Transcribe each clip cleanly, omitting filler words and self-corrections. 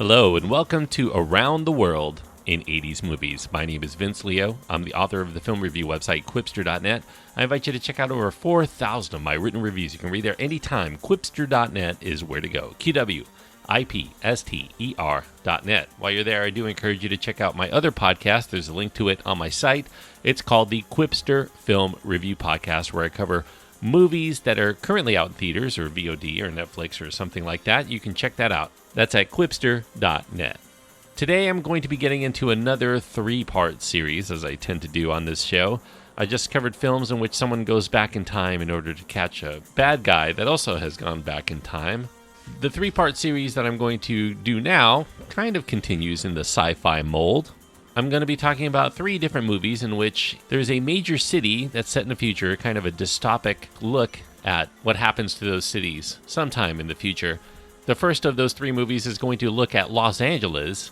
Hello and welcome to Around the World in 80s Movies. My name is Vince Leo. I'm the author of the film review website Quipster.net. I invite you to check out over 4,000 of my written reviews. You can read there anytime. Quipster.net is where to go. QWIPSTER.net. While you're there, I do encourage you to check out my other podcast. There's a link to it on my site. It's called the Quipster Film Review Podcast, where I cover movies that are currently out in theaters or VOD or Netflix or something like that. You can check that out. That's at Quipster.net. Today I'm going to be getting into another 3-part series, as I tend to do on this show. I just covered films in which someone goes back in time in order to catch a bad guy that also has gone back in time. The 3-part series that I'm going to do now kind of continues in the sci-fi mold. I'm going to be talking about 3 different movies in which there's a major city that's set in the future, kind of a dystopic look at what happens to those cities sometime in the future. The first of those 3 movies is going to look at Los Angeles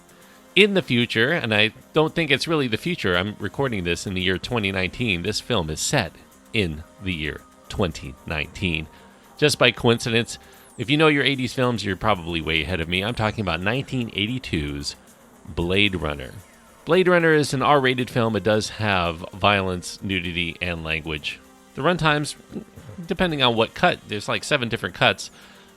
in the future, and I don't think it's really the future. I'm recording this in the year 2019. This film is set in the year 2019. Just by coincidence, if you know your 80s films, you're probably way ahead of me. I'm talking about 1982's Blade Runner. Blade Runner is an R-rated film. It does have violence, nudity, and language. The runtimes, depending on what cut, there's like 7 different cuts.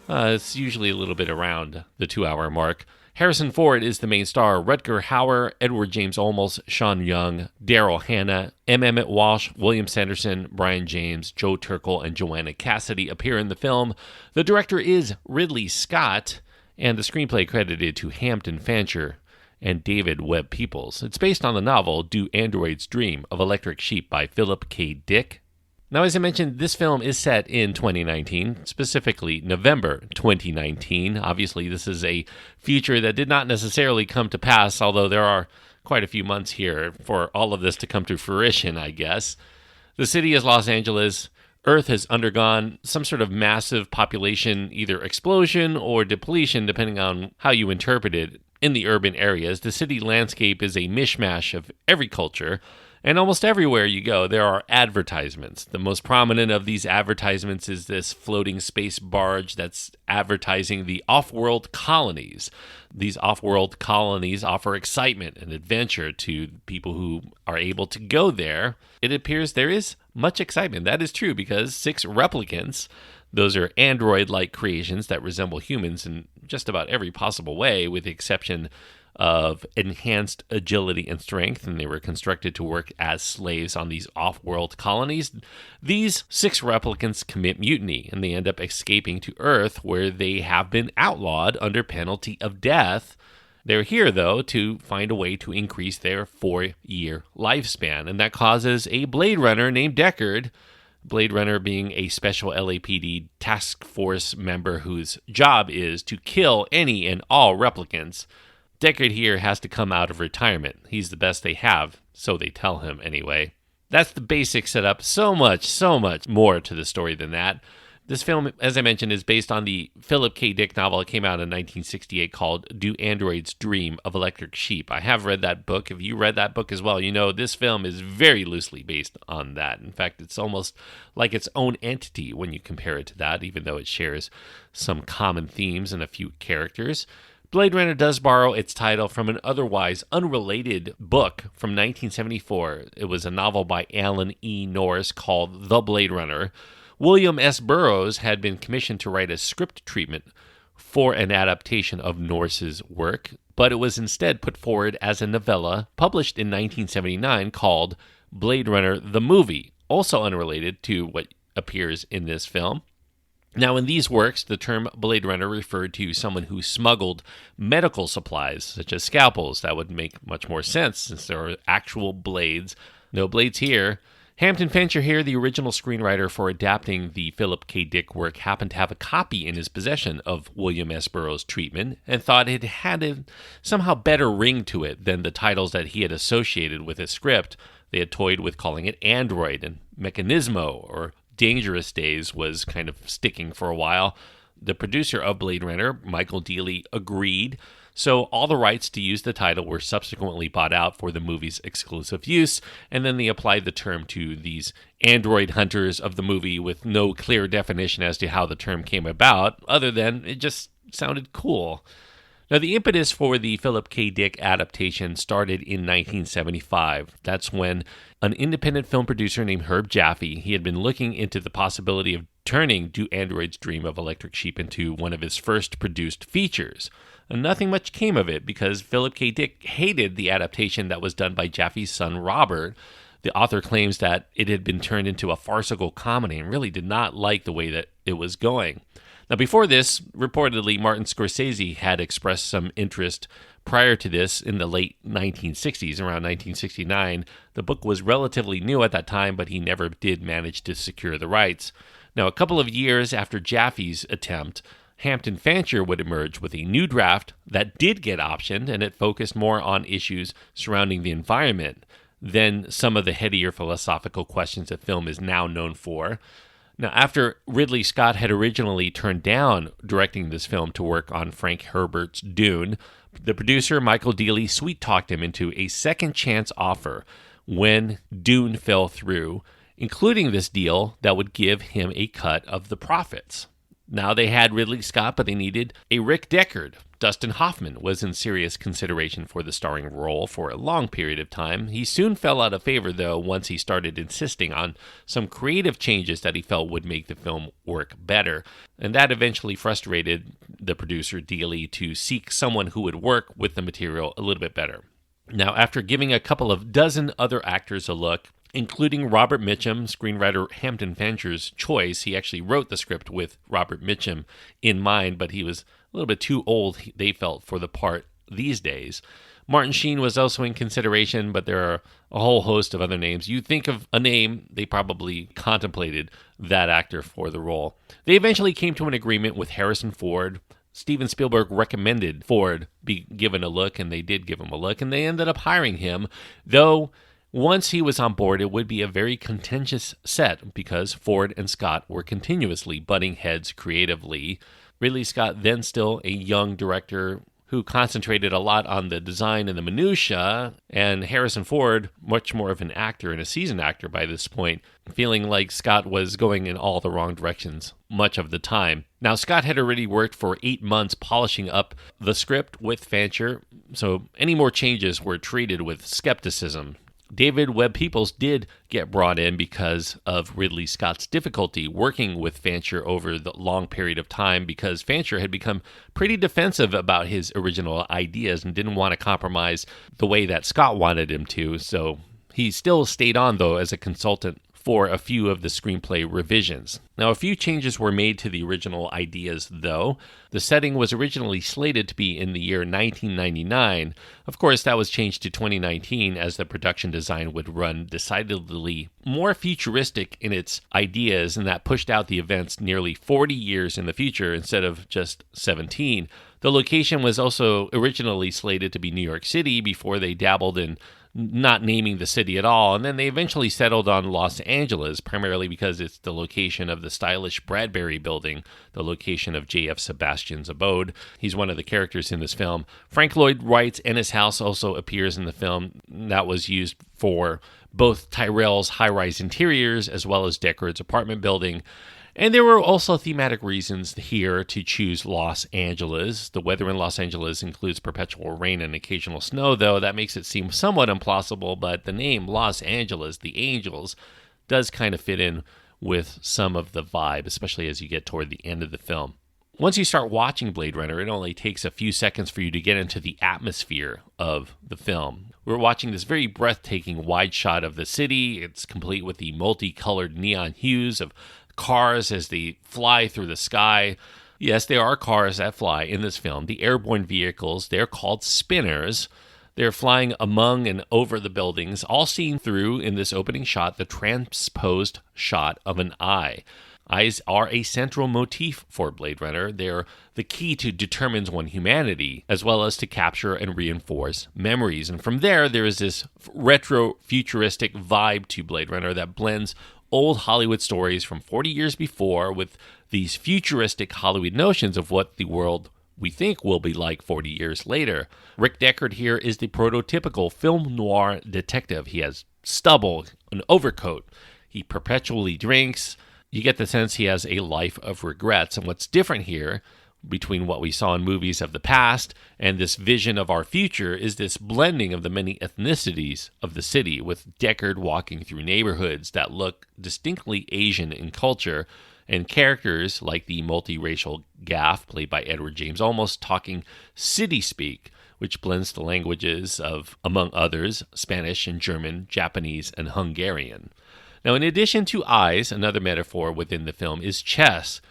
It's usually a little bit around the 2-hour mark. Harrison Ford is the main star. Rutger Hauer, Edward James Olmos, Sean Young, Daryl Hannah, M. Emmett Walsh, William Sanderson, Brian James, Joe Turkel, and Joanna Cassidy appear in the film. The director is Ridley Scott, and the screenplay credited to Hampton Fancher and David Webb Peoples. It's based on the novel Do Androids Dream of Electric Sheep by Philip K. Dick. Now, as I mentioned, this film is set in 2019, specifically November 2019. Obviously, this is a future that did not necessarily come to pass, although there are quite a few months here for all of this to come to fruition, I guess. The city is Los Angeles. Earth has undergone some sort of massive population, either explosion or depletion, depending on how you interpret it. In the urban areas, the city landscape is a mishmash of every culture. And almost everywhere you go, there are advertisements. The most prominent of these advertisements is this floating space barge that's advertising the off-world colonies. These off-world colonies offer excitement and adventure to people who are able to go there. It appears there is much excitement. That is true because 6 replicants, those are android-like creations that resemble humans in just about every possible way, with the exception of enhanced agility and strength, and they were constructed to work as slaves on these off-world colonies. These 6 replicants commit mutiny, and they end up escaping to Earth, where they have been outlawed under penalty of death. They're here, though, to find a way to increase their 4-year lifespan, and that causes a Blade Runner named Deckard, Blade Runner being a special LAPD task force member whose job is to kill any and all replicants. Deckard here has to come out of retirement. He's the best they have, so they tell him anyway. That's the basic setup. So much more to the story than that. This film, as I mentioned, is based on the Philip K. Dick novel. It came out in 1968 called Do Androids Dream of Electric Sheep. I have read that book. If you read that book as well, you know this film is very loosely based on that. In fact, it's almost like its own entity when you compare it to that, even though it shares some common themes and a few characters. Blade Runner does borrow its title from an otherwise unrelated book from 1974. It was a novel by Alan E. Norris called The Blade Runner. William S. Burroughs had been commissioned to write a script treatment for an adaptation of Norris's work, but it was instead put forward as a novella published in 1979 called Blade Runner the Movie, also unrelated to what appears in this film. Now, in these works, the term Blade Runner referred to someone who smuggled medical supplies, such as scalpels. That would make much more sense since there are actual blades. No blades here. Hampton Fancher here, the original screenwriter for adapting the Philip K. Dick work, happened to have a copy in his possession of William S. Burroughs' treatment and thought it had a somehow better ring to it than the titles that he had associated with his script. They had toyed with calling it Android, and Mechanismo or Dangerous Days was kind of sticking for a while. The producer of Blade Runner, Michael Dealey, agreed. So all the rights to use the title were subsequently bought out for the movie's exclusive use, and then they applied the term to these android hunters of the movie with no clear definition as to how the term came about, other than it just sounded cool. Now, the impetus for the Philip K. Dick adaptation started in 1975. That's when an independent film producer named Herb Jaffe, he had been looking into the possibility of turning Do Androids Dream of Electric Sheep into one of his first produced features. And nothing much came of it because Philip K. Dick hated the adaptation that was done by Jaffe's son, Robert. The author claims that it had been turned into a farcical comedy and really did not like the way that it was going. Now, before this, reportedly, Martin Scorsese had expressed some interest prior to this in the late 1960s, around 1969. The book was relatively new at that time, but he never did manage to secure the rights. Now, a couple of years after Jaffe's attempt, Hampton Fancher would emerge with a new draft that did get optioned, and it focused more on issues surrounding the environment than some of the headier philosophical questions that film is now known for. Now, after Ridley Scott had originally turned down directing this film to work on Frank Herbert's Dune, the producer, Michael Dealey, sweet-talked him into a second chance offer when Dune fell through, including this deal that would give him a cut of the profits. Now, they had Ridley Scott, but they needed a Rick Deckard. Dustin Hoffman was in serious consideration for the starring role for a long period of time. He soon fell out of favor, though, once he started insisting on some creative changes that he felt would make the film work better. And that eventually frustrated the producer, Dealey, to seek someone who would work with the material a little bit better. Now, after giving a couple of dozen other actors a look, including Robert Mitchum, screenwriter Hampton Fancher's choice. He actually wrote the script with Robert Mitchum in mind, but he was a little bit too old, they felt, for the part these days. Martin Sheen was also in consideration, but there are a whole host of other names. You think of a name, they probably contemplated that actor for the role. They eventually came to an agreement with Harrison Ford. Steven Spielberg recommended Ford be given a look, and they did give him a look, and they ended up hiring him, though once he was on board, it would be a very contentious set because Ford and Scott were continuously butting heads creatively. Ridley Scott, then still a young director who concentrated a lot on the design and the minutiae, and Harrison Ford, much more of an actor and a seasoned actor by this point, feeling like Scott was going in all the wrong directions much of the time. Now, Scott had already worked for 8 months polishing up the script with Fancher, so any more changes were treated with skepticism. David Webb Peoples did get brought in because of Ridley Scott's difficulty working with Fancher over the long period of time, because Fancher had become pretty defensive about his original ideas and didn't want to compromise the way that Scott wanted him to. So he still stayed on, though, as a consultant for a few of the screenplay revisions. Now, a few changes were made to the original ideas, though. The setting was originally slated to be in the year 1999. Of course, that was changed to 2019 as the production design would run decidedly more futuristic in its ideas, and that pushed out the events nearly 40 years in the future instead of just 17. The location was also originally slated to be New York City before they dabbled in not naming the city at all, and then they eventually settled on Los Angeles, primarily because it's the location of the stylish Bradbury Building, the location of J.F. Sebastian's abode. He's one of the characters in this film. Frank Lloyd Wright's Ennis House also appears in the film. That was used for both Tyrell's high-rise interiors as well as Deckard's apartment building. And there were also thematic reasons here to choose Los Angeles. The weather in Los Angeles includes perpetual rain and occasional snow, though that makes it seem somewhat implausible, but the name Los Angeles, the Angels, does kind of fit in with some of the vibe, especially as you get toward the end of the film. Once you start watching Blade Runner, it only takes a few seconds for you to get into the atmosphere of the film. We're watching this very breathtaking wide shot of the city. It's complete with the multicolored neon hues of cars as they fly through the sky. Yes, there are cars that fly in this film. The airborne vehicles, they're called spinners. They're flying among and over the buildings, all seen through, in this opening shot, the transposed shot of an eye. Eyes are a central motif for Blade Runner. They're the key to determines one humanity, as well as to capture and reinforce memories. And from there is this retro-futuristic vibe to Blade Runner that blends old Hollywood stories from 40 years before with these futuristic Hollywood notions of what the world we think will be like 40 years later. Rick Deckard here is the prototypical film noir detective. He has stubble, an overcoat. He perpetually drinks. You get the sense he has a life of regrets. And what's different here, between what we saw in movies of the past and this vision of our future is this blending of the many ethnicities of the city, with Deckard walking through neighborhoods that look distinctly Asian in culture, and characters like the multiracial Gaff, played by Edward James Olmos, talking city speak, which blends the languages of, among others, Spanish and German, Japanese, and Hungarian. Now, in addition to eyes, another metaphor within the film is chess.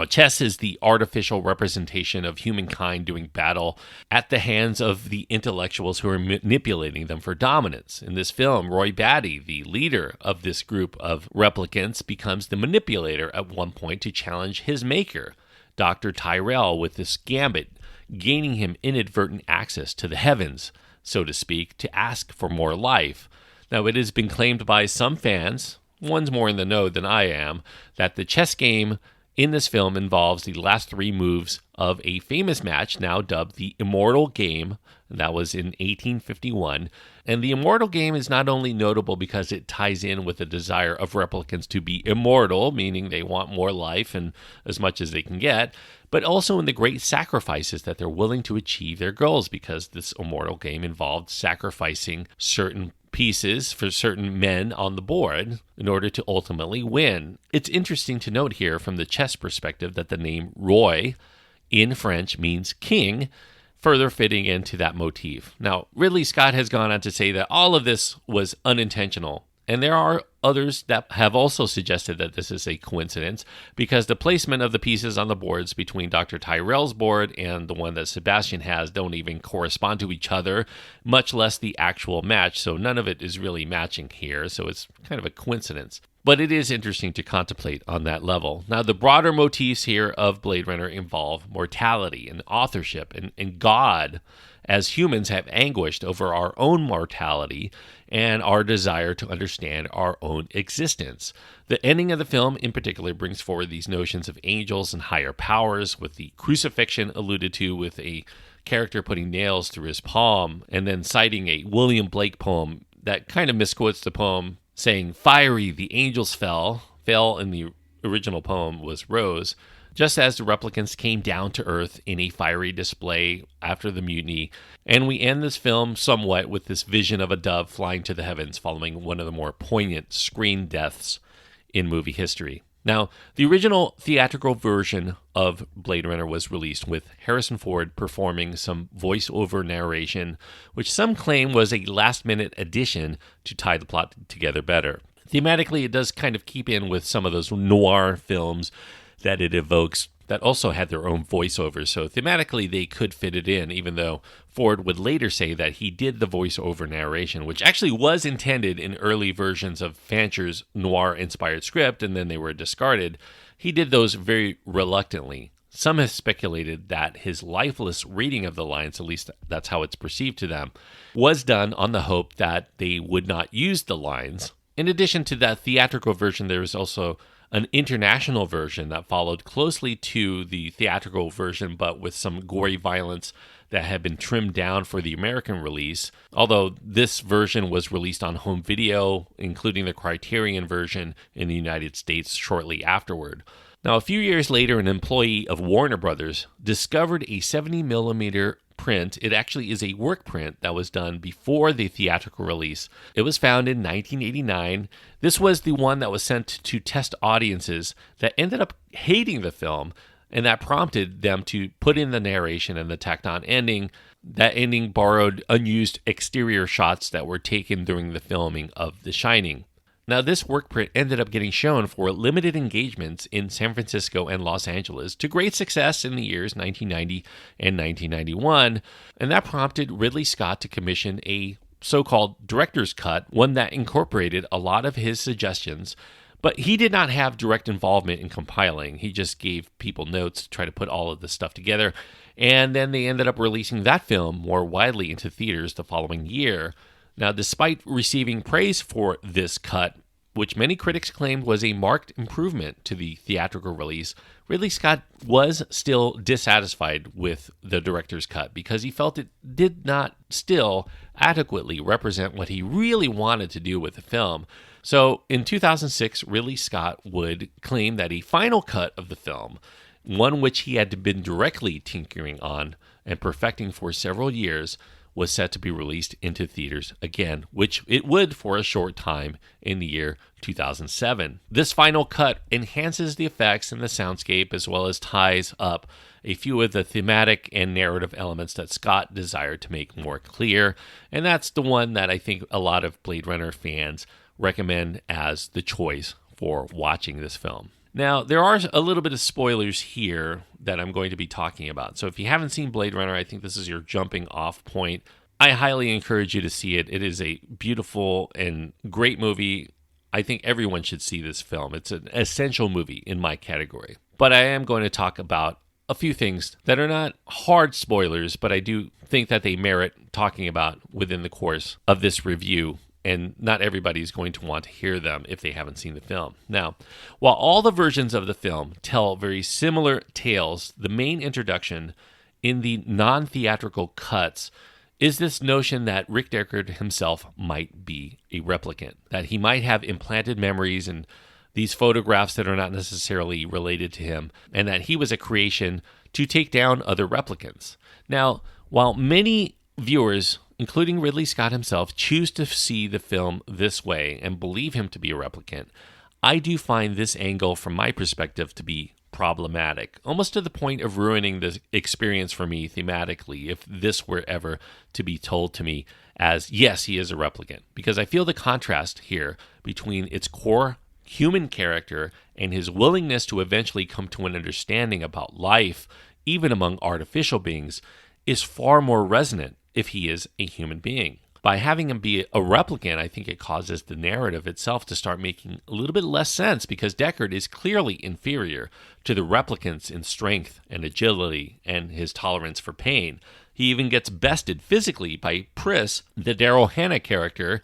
Chess is the artificial representation of humankind doing battle at the hands of the intellectuals who are manipulating them for dominance. In this film, Roy Batty, the leader of this group of replicants, becomes the manipulator at one point to challenge his maker, Dr. Tyrell, with this gambit, gaining him inadvertent access to the heavens, so to speak, to ask for more life. Now, it has been claimed by some fans, one's more in the know than I am, that the chess game in this film involves the last three moves of a famous match now dubbed the Immortal Game. That was in 1851. And the Immortal Game is not only notable because it ties in with the desire of replicants to be immortal, meaning they want more life and as much as they can get, but also in the great sacrifices that they're willing to achieve their goals, because this Immortal Game involved sacrificing certain pieces for certain men on the board in order to ultimately win. It's interesting to note here from the chess perspective that the name Roy in French means king, further fitting into that motif. Now, Ridley Scott has gone on to say that all of this was unintentional, and there are others that have also suggested that this is a coincidence, because the placement of the pieces on the boards between Dr. Tyrell's board and the one that Sebastian has don't even correspond to each other, much less the actual match, so none of it is really matching here, so it's kind of a coincidence. But it is interesting to contemplate on that level. Now, the broader motifs here of Blade Runner involve mortality and authorship and God, as humans have anguished over our own mortality and our desire to understand our own existence. The ending of the film in particular brings forward these notions of angels and higher powers, with the crucifixion alluded to with a character putting nails through his palm, and then citing a William Blake poem that kind of misquotes the poem, saying, "Fiery, the angels fell." Fell in the original poem was rose, just as the replicants came down to Earth in a fiery display after the mutiny. And we end this film somewhat with this vision of a dove flying to the heavens, following one of the more poignant screen deaths in movie history. Now, the original theatrical version of Blade Runner was released with Harrison Ford performing some voice-over narration, which some claim was a last-minute addition to tie the plot together better. Thematically, it does kind of keep in with some of those noir films that it evokes that also had their own voiceovers. So thematically, they could fit it in, even though Ford would later say that he did the voiceover narration, which actually was intended in early versions of Fancher's noir-inspired script, and then they were discarded. He did those very reluctantly. Some have speculated that his lifeless reading of the lines, at least that's how it's perceived to them, was done on the hope that they would not use the lines. In addition to that theatrical version, there is also an international version that followed closely to the theatrical version, but with some gory violence that had been trimmed down for the American release, although this version was released on home video, including the Criterion version in the United States shortly afterward. Now, a few years later, an employee of Warner Brothers discovered a 70mm print. It actually is a work print that was done before the theatrical release. It was found in 1989. This was the one that was sent to test audiences that ended up hating the film, and that prompted them to put in the narration and the tacked on ending. That ending borrowed unused exterior shots that were taken during the filming of The Shining. Now, this work print ended up getting shown for limited engagements in San Francisco and Los Angeles to great success in the years 1990 and 1991, and that prompted Ridley Scott to commission a so-called director's cut, one that incorporated a lot of his suggestions, but he did not have direct involvement in compiling. He just gave people notes to try to put all of this stuff together, and then they ended up releasing that film more widely into theaters the following year. Now, despite receiving praise for this cut, which many critics claimed was a marked improvement to the theatrical release, Ridley Scott was still dissatisfied with the director's cut because he felt it did not still adequately represent what he really wanted to do with the film. So in 2006, Ridley Scott would claim that a final cut of the film one which he had been directly tinkering on and perfecting for several years, was set to be released into theaters again, which it would for a short time in the year 2007. This final cut enhances the effects and the soundscape, as well as ties up a few of the thematic and narrative elements that Scott desired to make more clear, and that's the one that I think a lot of Blade Runner fans recommend as the choice for watching this film. Now, there are a little bit of spoilers here that I'm going to be talking about. So if you haven't seen Blade Runner, I think this is your jumping off point. I highly encourage you to see it. It is a beautiful and great movie. I think everyone should see this film. It's an essential movie in my category. But I am going to talk about a few things that are not hard spoilers, but I do think that they merit talking about within the course of this review. And not everybody's going to want to hear them if they haven't seen the film. Now, while all the versions of the film tell very similar tales, the main introduction in the non-theatrical cuts is this notion that Rick Deckard himself might be a replicant, that he might have implanted memories and these photographs that are not necessarily related to him, and that he was a creation to take down other replicants. Now, while many viewers, including Ridley Scott himself, choose to see the film this way and believe him to be a replicant, I do find this angle, from my perspective, to be problematic, almost to the point of ruining the experience for me thematically if this were ever to be told to me as, yes, he is a replicant. Because I feel the contrast here between its core human character and his willingness to eventually come to an understanding about life, even among artificial beings, is far more resonant if he is a human being. By having him be a replicant, I think it causes the narrative itself to start making a little bit less sense, because Deckard is clearly inferior to the replicants in strength and agility and his tolerance for pain. He even gets bested physically by Pris, the Daryl Hannah character.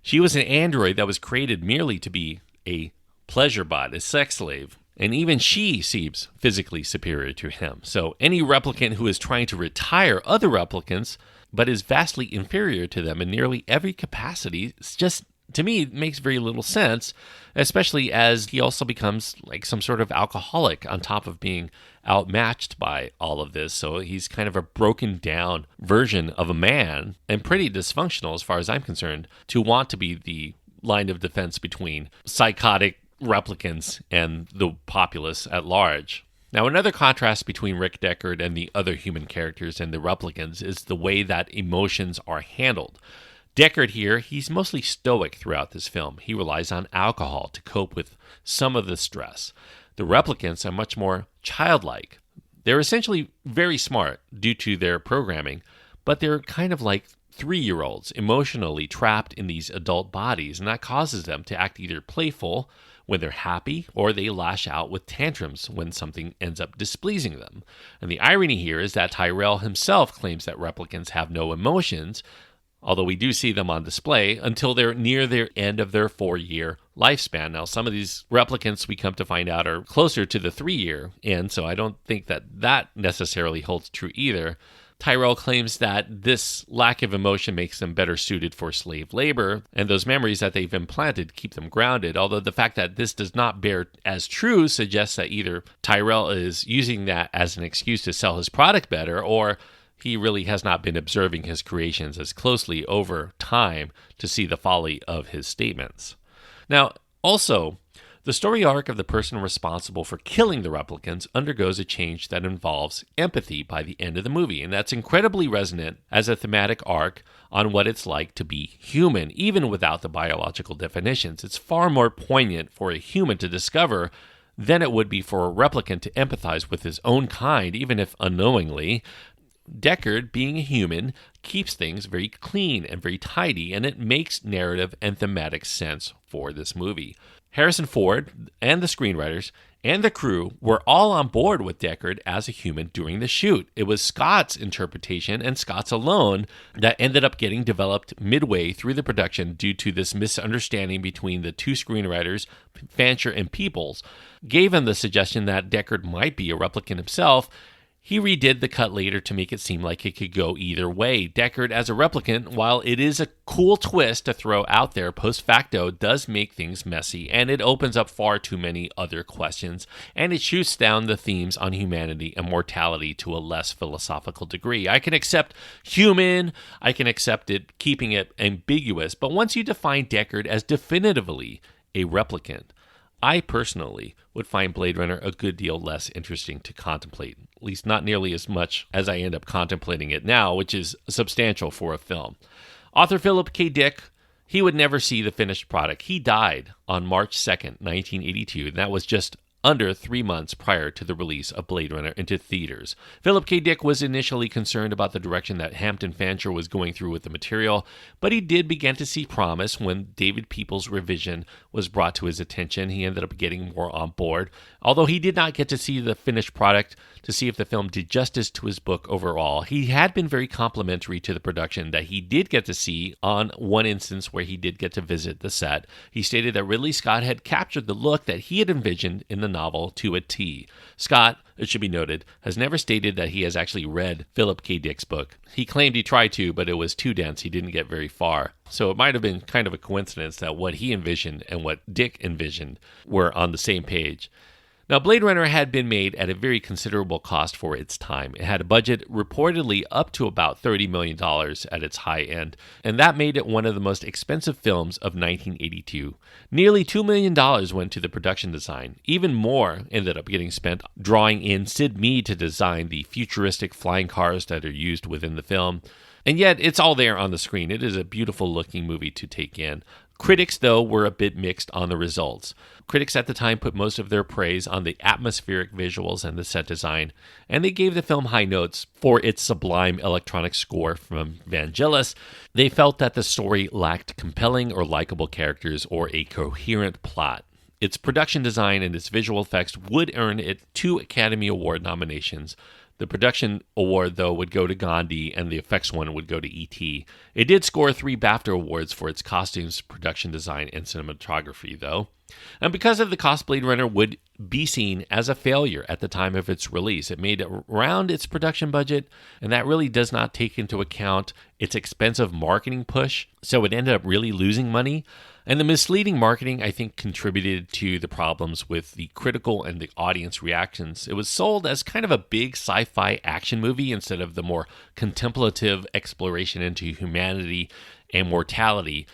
She was an android that was created merely to be a pleasure bot, a sex slave. And even she seems physically superior to him. So any replicant who is trying to retire other replicants, but is vastly inferior to them in nearly every capacity, it's just, to me, it makes very little sense, especially as he also becomes like some sort of alcoholic on top of being outmatched by all of this. So he's kind of a broken down version of a man, and pretty dysfunctional as far as I'm concerned, to want to be the line of defense between psychotic replicants and the populace at large. Now, another contrast between Rick Deckard and the other human characters and the replicants is the way that emotions are handled. Deckard here, he's mostly stoic throughout this film. He relies on alcohol to cope with some of the stress. The replicants are much more childlike. They're essentially very smart due to their programming, but they're kind of like 3-year-olds emotionally trapped in these adult bodies, and that causes them to act either playful when they're happy, or they lash out with tantrums when something ends up displeasing them. And the irony here is that Tyrell himself claims that replicants have no emotions, although we do see them on display, until they're near the end of their 4-year lifespan. Now, some of these replicants, we come to find out, are closer to the 3-year end, so I don't think that necessarily holds true either. Tyrell claims that this lack of emotion makes them better suited for slave labor, and those memories that they've implanted keep them grounded, although the fact that this does not bear as true suggests that either Tyrell is using that as an excuse to sell his product better, or he really has not been observing his creations as closely over time to see the folly of his statements. Now, also, the story arc of the person responsible for killing the replicants undergoes a change that involves empathy by the end of the movie, and that's incredibly resonant as a thematic arc on what it's like to be human, even without the biological definitions. It's far more poignant for a human to discover than it would be for a replicant to empathize with his own kind, even if unknowingly. Deckard, being a human, keeps things very clean and very tidy, and it makes narrative and thematic sense for this movie. Harrison Ford and the screenwriters and the crew were all on board with Deckard as a human during the shoot. It was Scott's interpretation, and Scott's alone, that ended up getting developed midway through the production due to this misunderstanding between the two screenwriters, Fancher and Peoples, gave him the suggestion that Deckard might be a replicant himself. He redid the cut later to make it seem like it could go either way. Deckard as a replicant, while it is a cool twist to throw out there post facto, does make things messy, and it opens up far too many other questions, and it shoots down the themes on humanity and mortality to a less philosophical degree. I can accept human, I can accept it keeping it ambiguous, but once you define Deckard as definitively a replicant, I personally would find Blade Runner a good deal less interesting to contemplate, at least not nearly as much as I end up contemplating it now, which is substantial for a film. Author Philip K. Dick, he would never see the finished product. He died on March 2nd, 1982, and that was just under 3 months prior to the release of Blade Runner into theaters. Philip K. Dick was initially concerned about the direction that Hampton Fancher was going through with the material, but he did begin to see promise when David Peoples' revision was brought to his attention. He ended up getting more on board, although he did not get to see the finished product to see if the film did justice to his book overall. He had been very complimentary to the production that he did get to see on one instance where he did get to visit the set. He stated that Ridley Scott had captured the look that he had envisioned in the novel to a T. Scott, it should be noted, has never stated that he has actually read Philip K. Dick's book. He claimed he tried to, but it was too dense. He didn't get very far. So it might have been kind of a coincidence that what he envisioned and what Dick envisioned were on the same page. Now, Blade Runner had been made at a very considerable cost for its time. It had a budget reportedly up to about $30 million at its high end, and that made it one of the most expensive films of 1982. Nearly $2 million went to the production design. Even more ended up getting spent drawing in Sid Mead to design the futuristic flying cars that are used within the film. And yet, it's all there on the screen. It is a beautiful-looking movie to take in. Critics, though, were a bit mixed on the results. Critics at the time put most of their praise on the atmospheric visuals and the set design, and they gave the film high notes for its sublime electronic score from Vangelis. They felt that the story lacked compelling or likable characters or a coherent plot. Its production design and its visual effects would earn it 2 Academy Award nominations. The production award, though, would go to Gandhi, and the effects one would go to E.T. It did score 3 BAFTA awards for its costumes, production design, and cinematography, though. And because of the cost, Blade Runner would be seen as a failure at the time of its release. It made around its production budget, and that really does not take into account its expensive marketing push, so it ended up really losing money. And the misleading marketing, I think, contributed to the problems with the critical and the audience reactions. It was sold as kind of a big sci-fi action movie instead of the more contemplative exploration into humanity and mortality,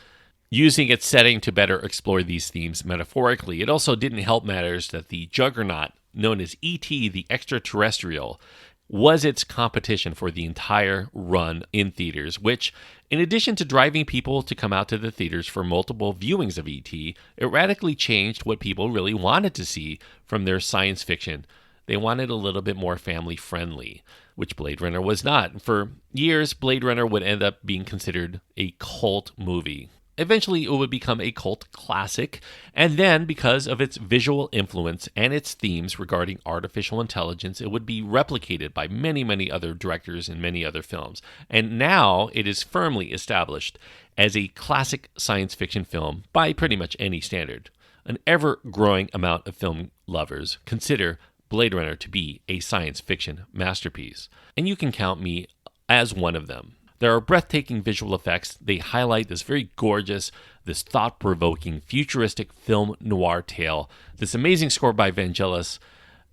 using its setting to better explore these themes metaphorically. It also didn't help matters that the juggernaut, known as E.T. the Extraterrestrial, was its competition for the entire run in theaters, which, in addition to driving people to come out to the theaters for multiple viewings of E.T., it radically changed what people really wanted to see from their science fiction. They wanted a little bit more family-friendly, which Blade Runner was not. For years, Blade Runner would end up being considered a cult movie. Eventually, it would become a cult classic, and then, because of its visual influence and its themes regarding artificial intelligence, it would be replicated by many, many other directors in many other films. And now, it is firmly established as a classic science fiction film by pretty much any standard. An ever-growing amount of film lovers consider Blade Runner to be a science fiction masterpiece, and you can count me as one of them. There are breathtaking visual effects. They highlight this very gorgeous, this thought-provoking, futuristic film noir tale, this amazing score by Vangelis.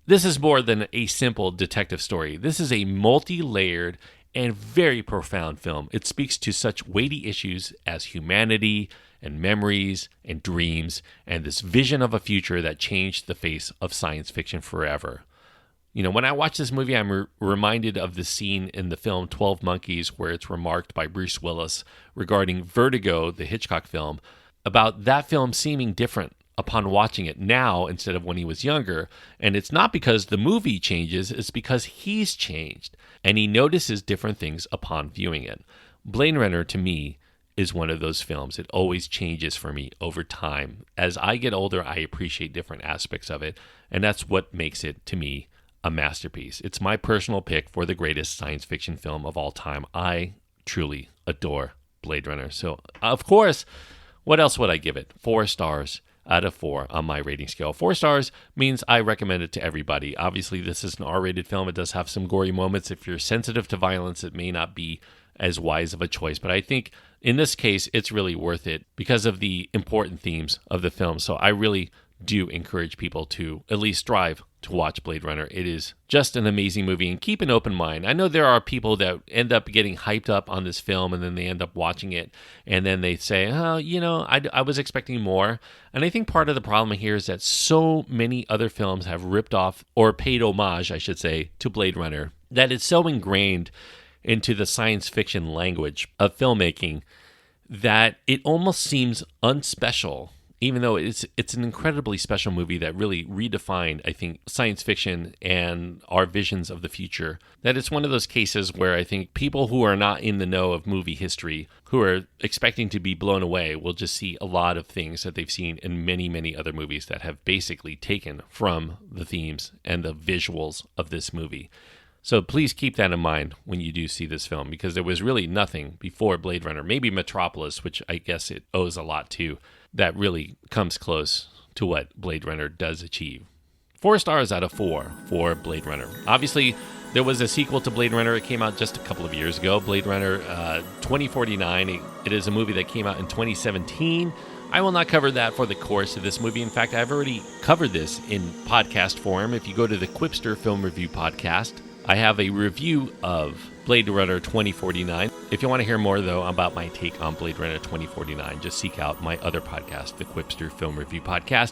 This is more than a simple detective story. This is a multi-layered and very profound film. It speaks to such weighty issues as humanity and memories and dreams and this vision of a future that changed the face of science fiction forever. You know, when I watch this movie, I'm reminded of the scene in the film 12 Monkeys where it's remarked by Bruce Willis regarding Vertigo, the Hitchcock film, about that film seeming different upon watching it now instead of when he was younger. And it's not because the movie changes, it's because he's changed and he notices different things upon viewing it. Blade Runner, to me, is one of those films. It always changes for me over time. As I get older, I appreciate different aspects of it, and that's what makes it, to me, a masterpiece. It's my personal pick for the greatest science fiction film of all time. I truly adore Blade Runner. So, of course, what else would I give it? 4 stars out of 4 on my rating scale. 4 stars means I recommend it to everybody. Obviously, this is an R-rated film. It does have some gory moments. If you're sensitive to violence, it may not be as wise of a choice. But I think in this case, it's really worth it because of the important themes of the film. So I really do encourage people to at least strive to watch Blade Runner. It is just an amazing movie, and keep an open mind. I know there are people that end up getting hyped up on this film and then they end up watching it and then they say, oh, I was expecting more. And I think part of the problem here is that so many other films have ripped off or paid homage, I should say, to Blade Runner that it's so ingrained into the science fiction language of filmmaking that it almost seems unspecial, even though it's an incredibly special movie that really redefined, I think, science fiction and our visions of the future. That it's one of those cases where I think people who are not in the know of movie history, who are expecting to be blown away, will just see a lot of things that they've seen in many, many other movies that have basically taken from the themes and the visuals of this movie. So please keep that in mind when you do see this film, because there was really nothing before Blade Runner, maybe Metropolis, which I guess it owes a lot to, that really comes close to what Blade Runner does achieve. 4 stars out of 4 for Blade Runner. Obviously, there was a sequel to Blade Runner. It came out just a couple of years ago, Blade Runner 2049. It is a movie that came out in 2017. I will not cover that for the course of this movie. In fact, I've already covered this in podcast form. If you go to the Quipster Film Review podcast, I have a review of Blade Runner 2049. If you want to hear more, though, about my take on Blade Runner 2049, just seek out my other podcast, the Quipster Film Review Podcast.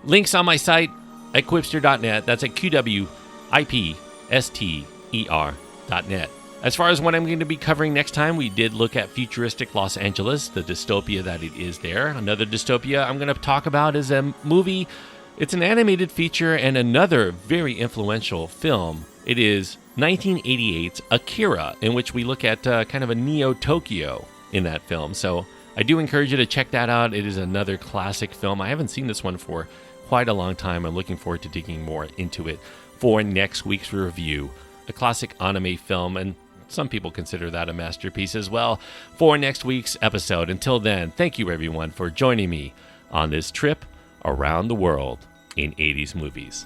Links on my site at quipster.net. That's at QWIPSTER.net. As far as what I'm going to be covering next time, we did look at futuristic Los Angeles, the dystopia that it is there. Another dystopia I'm going to talk about is a movie. It's an animated feature and another very influential film. It is 1988's Akira, in which we look at kind of a Neo-Tokyo in that film. So I do encourage you to check that out. It is another classic film. I haven't seen this one for quite a long time. I'm looking forward to digging more into it for next week's review. A classic anime film, and some people consider that a masterpiece as well, for next week's episode. Until then, thank you everyone for joining me on this trip around the world in 80s movies.